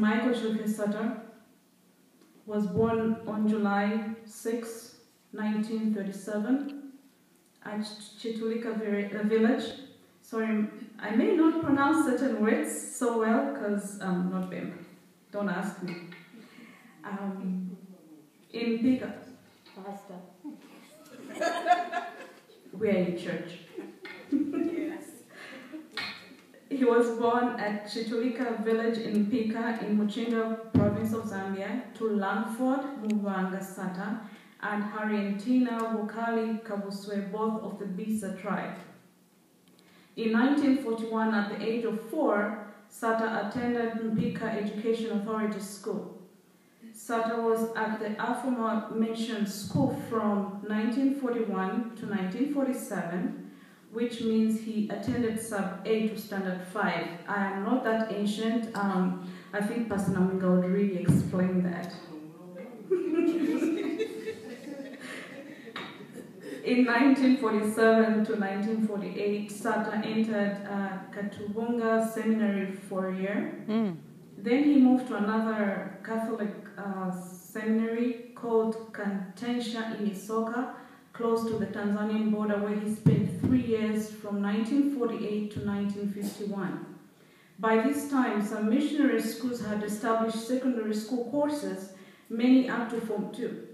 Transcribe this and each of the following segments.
Michael Sata was born on July 6, 1937 at Chitulika village. Sorry, I may not pronounce certain words so well because I'm not Bemba. Don't ask me. In Pika. Pastor. We are in church. Yes. He was born at Chitulika village in Pika in Muchinga province of Zambia to Langford Muvanga Sata and Harrientina Wokali Kabuswe, both of the Bisa tribe. In 1941, at the age of 4, Sata attended Mpika Education Authority School. Sata was at the aforementioned school from 1941 to 1947, which means he attended Sub A to Standard 5. I am not that ancient. I think Pastor Namwinga would really explain that. In 1947 to 1948, Sata entered Katubunga Seminary for a year. Then he moved to another Catholic seminary called Kantensha in Isoka, close to the Tanzanian border, where he spent 3 years from 1948 to 1951. By this time, some missionary schools had established secondary school courses, many up to Form 2.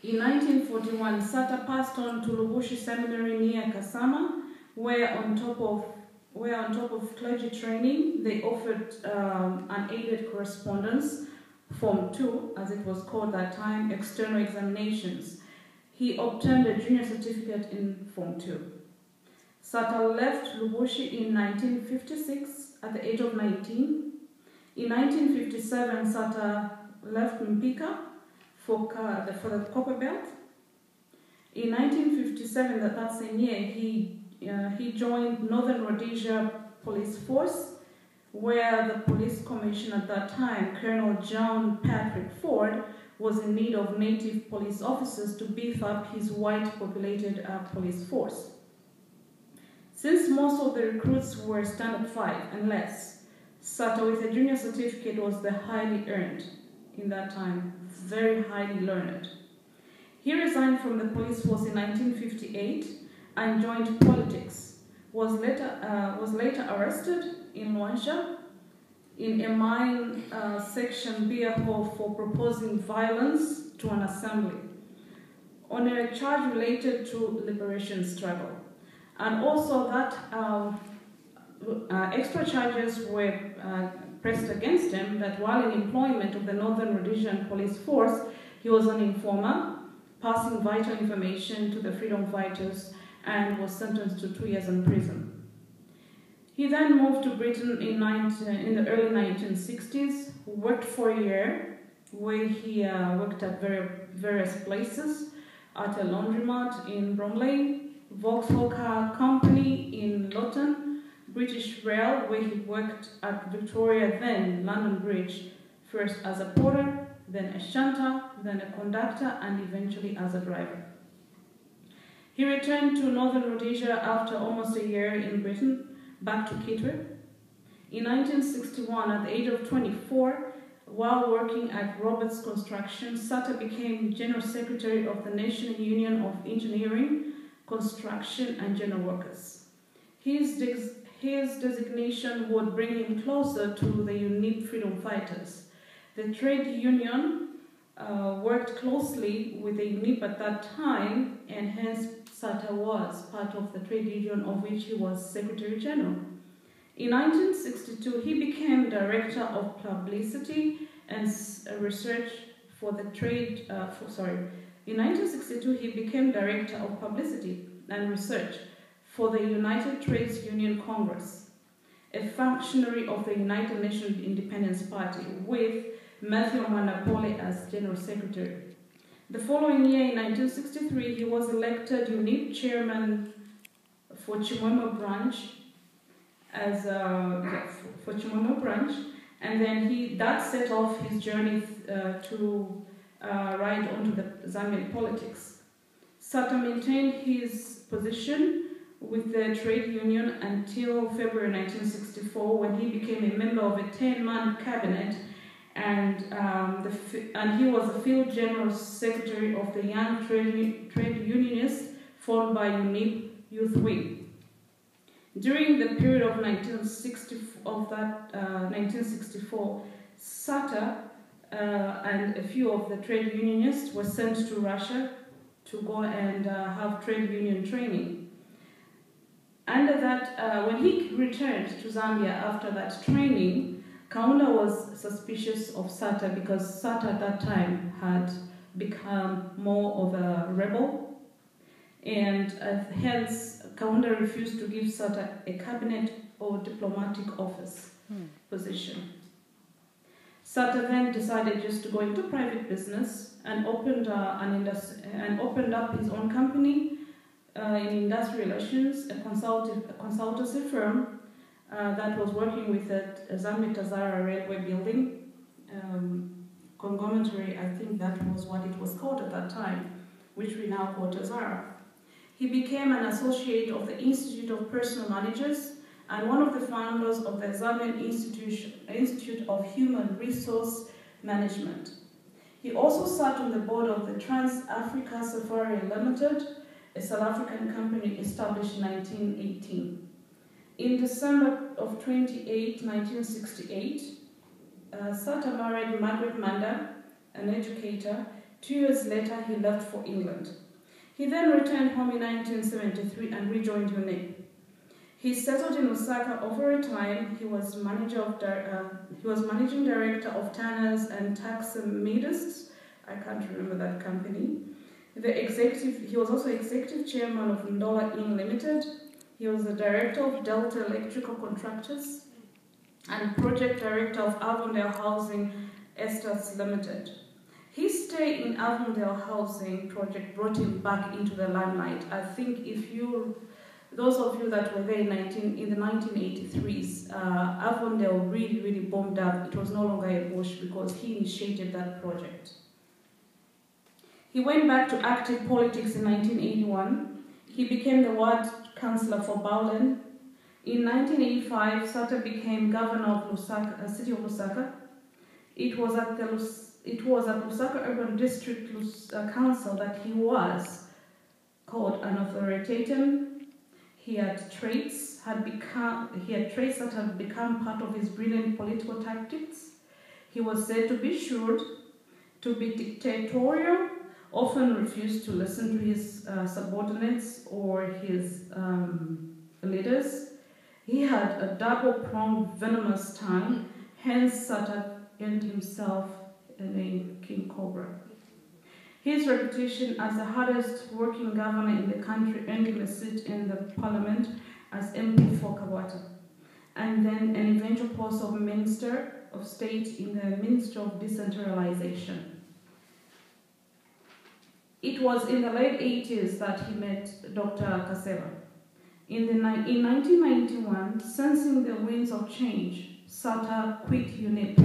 In 1941, Sata passed on to Lubushi Seminary near Kasama, where on top of clergy training, they offered unaided correspondence, Form 2, as it was called that time, external examinations. He obtained a junior certificate in Form 2. Sata left Lubushi in 1956 at the age of 19. In 1957, Sata left Mpika for the Copper Belt. In 1957, that same year, he joined Northern Rhodesia Police Force, where the police commissioner at that time, Colonel John Patrick Ford, was in need of native police officers to beef up his white-populated police force. Since most of the recruits were Standard 5 and less, Sata with a junior certificate was the highly earned in that time, very highly learned. He resigned from the police force in 1958 and joined politics. Was later arrested in Luansha in a mine section beer hall for proposing violence to an assembly on a charge related to liberation struggle. And also that extra charges were pressed against him, that while in employment of the Northern Rhodesian Police Force, he was an informer, passing vital information to the freedom fighters, and was sentenced to 2 years in prison. He then moved to Britain in the early 1960s, worked for a year, where he worked at various places, at a laundromat in Bromley, Vauxhall Car Company in Lawton, British Rail, where he worked at Victoria, then London Bridge, first as a porter, then a shunter, then a conductor, and eventually as a driver. He returned to Northern Rhodesia after almost a year in Britain, back to Kitwe. In 1961, at the age of 24, while working at Roberts Construction, Sata became General Secretary of the National Union of Engineering, Construction and General Workers. His designation would bring him closer to the unique freedom fighters. The trade union worked closely with the UNIP at that time, and hence Sata was part of the trade union of which he was Secretary General. In 1962, he became Director of Publicity and Research for the Trade. In 1962, he became Director of Publicity and Research for the United Trades Union Congress, a functionary of the United Nations Independence Party, with Matthew Manapole as General Secretary. The following year, in 1963, he was elected UNIP Chairman for Chimomo Branch, and then that set off his journey to ride onto the Zambian politics. Sata maintained his position with the trade union until February 1964, when he became a member of a 10-man cabinet, and he was the field general secretary of the Young Trade Unionists formed by UNIP Youth Wing. During the period of 1964, Sata and a few of the trade unionists were sent to Russia to go and have trade union training. Under that, when he returned to Zambia after that training, Kaunda was suspicious of Sata because Sata at that time had become more of a rebel, and hence Kaunda refused to give Sata a cabinet or diplomatic office position. Sata then decided just to go into private business and opened up his own company in industrial relations, a consultancy firm that was working with the Zambia-Tazara railway building conglomerate. I think that was what it was called at that time, which we now call Tazara. He became an associate of the Institute of Personal Managers and one of the founders of the Zambian Institute of Human Resource Management. He also sat on the board of the Trans-Africa Safari Limited, a South African company established in 1918. In December of 1968, Sata married Margaret Manda, an educator. 2 years later, he left for England. He then returned home in 1973 and rejoined UNIP. He settled in Osaka over a time. He was managing director of Tanners and Taximidists. I can't remember that company. He was also executive chairman of Ndola Inn Limited. He was the director of Delta Electrical Contractors and project director of Avondale Housing Estates Limited. His stay in Avondale Housing project brought him back into the limelight. I think those of you that were there in the 1983s, Avondale really boomed up. It was no longer a bush because he initiated that project. He went back to active politics in 1981. He became the ward councillor for Bowlen. In 1985, Sata became governor of Lusaka, city of Lusaka. It was at Lusaka Urban District Council that he was called an authoritarian. He had traits that had become part of his brilliant political tactics. He was said to be shrewd, to be dictatorial, often refused to listen to his subordinates or his leaders. He had a double-pronged venomous tongue, hence Sata earned himself the name King Cobra. His reputation as the hardest working governor in the country earned him a seat in the parliament as MP for Kabata, and then an eventual post of Minister of State in the Ministry of Decentralization. It was in the late 80s that he met Dr. Kaseba. In 1991, sensing the winds of change, Sata quit UNIP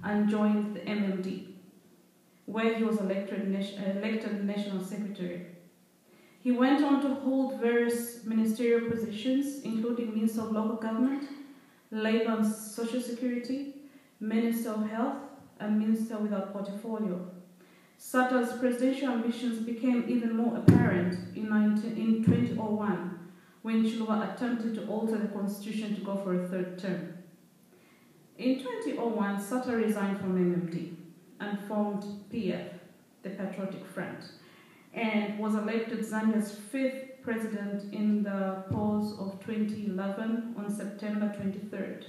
and joined the MMD, where he was elected National Secretary. He went on to hold various ministerial positions, including Minister of Local Government, Labour and Social Security, Minister of Health, and Minister without portfolio. Sata's presidential ambitions became even more apparent in 2001, when Chiluba attempted to alter the constitution to go for a third term. In 2001, Sata resigned from MMD and formed PF, the Patriotic Front, and was elected Zambia's 5th president in the polls of 2011 on September 23rd,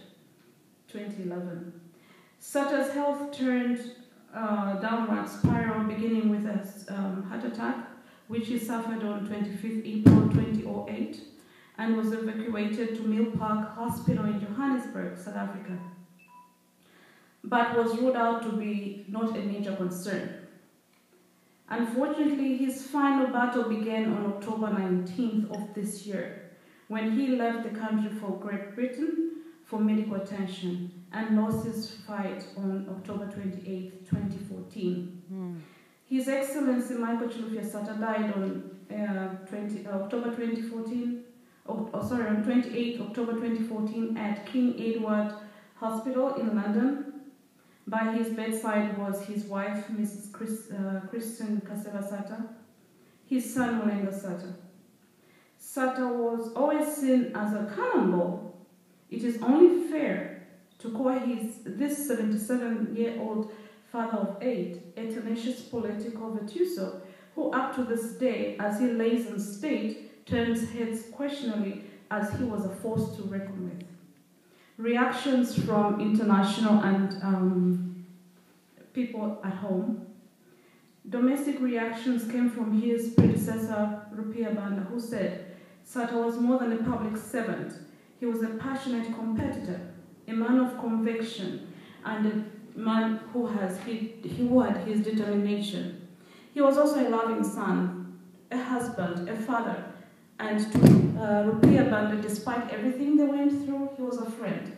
2011. Sata's health turned downward spiral, beginning with a heart attack, which he suffered on 25th April 2008, and was evacuated to Mill Park Hospital in Johannesburg, South Africa, but was ruled out to be not a major concern. Unfortunately, his final battle began on October 19th of this year, when he left the country for Great Britain for medical attention and lost his fight on October 28th, 2014. His Excellency Michael Sata died on October 2014 on 28 October 2014 at King Edward Hospital in London. By his bedside was his wife, Mrs. Christian Sata, his son, Namwinga Sata. Sata was always seen as a cannonball. It is only fair to call this 77-year-old father of 8 a tenacious political virtuoso who up to this day, as he lays in state, turns heads questionably as he was a force to reckon with. Reactions from international and people at home. Domestic reactions came from his predecessor, Rupiah Banda, who said, Sata was more than a public servant. He was a passionate competitor, a man of conviction, and a man who had his determination. He was also a loving son, a husband, a father, and to Rupiah Banda, despite everything they went through, he was a friend.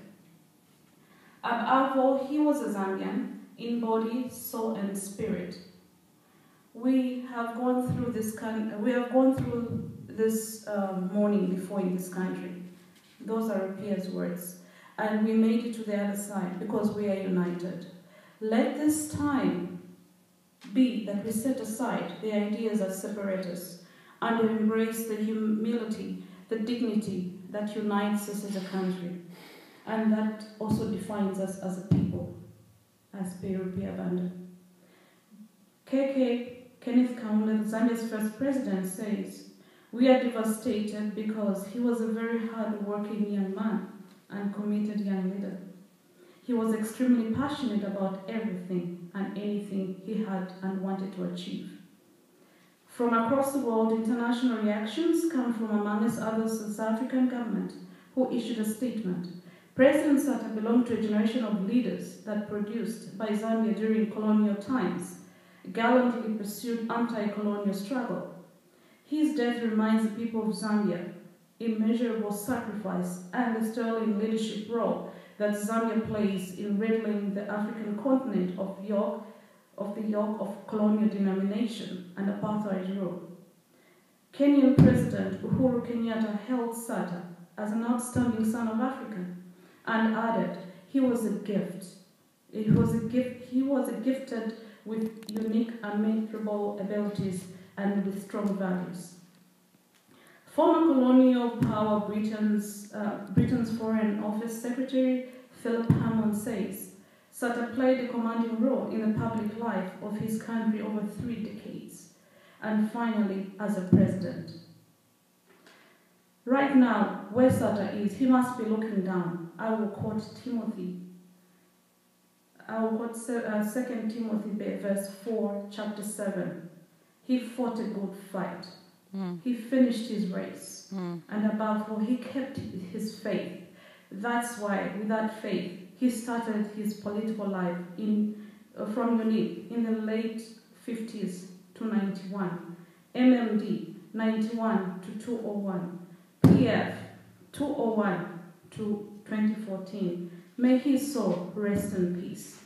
Above all, he was a Zambian in body, soul, and spirit. We have gone through this morning before in this country. Those are Rupiah's words. And we made it to the other side because we are united. Let this time be that we set aside the ideas that separate us and embrace the humility, the dignity that unites us as a country and that also defines us as a people, as per Rupiah Banda. KK Kenneth Kaunda, Zambia's first president, says, "We are devastated because he was a very hard-working young man and committed young leader. He was extremely passionate about everything and anything he had and wanted to achieve." From across the world, international reactions come from, amongst others, the South African government, who issued a statement. President Sata belonged to a generation of leaders that produced by Zambia during colonial times, gallantly pursued anti-colonial struggle. His death reminds the people of Zambia immeasurable sacrifice and the sterling leadership role that Zambia plays in riddling the African continent of the yoke of colonial denomination and apartheid rule. Kenyan President Uhuru Kenyatta hailed Sata as an outstanding son of Africa and added, he was a gift. He was gifted with unique and measurable abilities and with strong values. Former colonial power Britain's Foreign Office Secretary Philip Hammond says, Sata played a commanding role in the public life of his country over 3 decades, and finally as a president. Right now, where Sata is, he must be looking down. I will quote 2 Timothy verse 4, chapter 7. He fought a good fight. He finished his race. And above all, he kept his faith. That's why, without faith, he started his political life from UNIP in the late 50s to 91, MMD 91 to 201, PF 201 to 2014. May his soul rest in peace.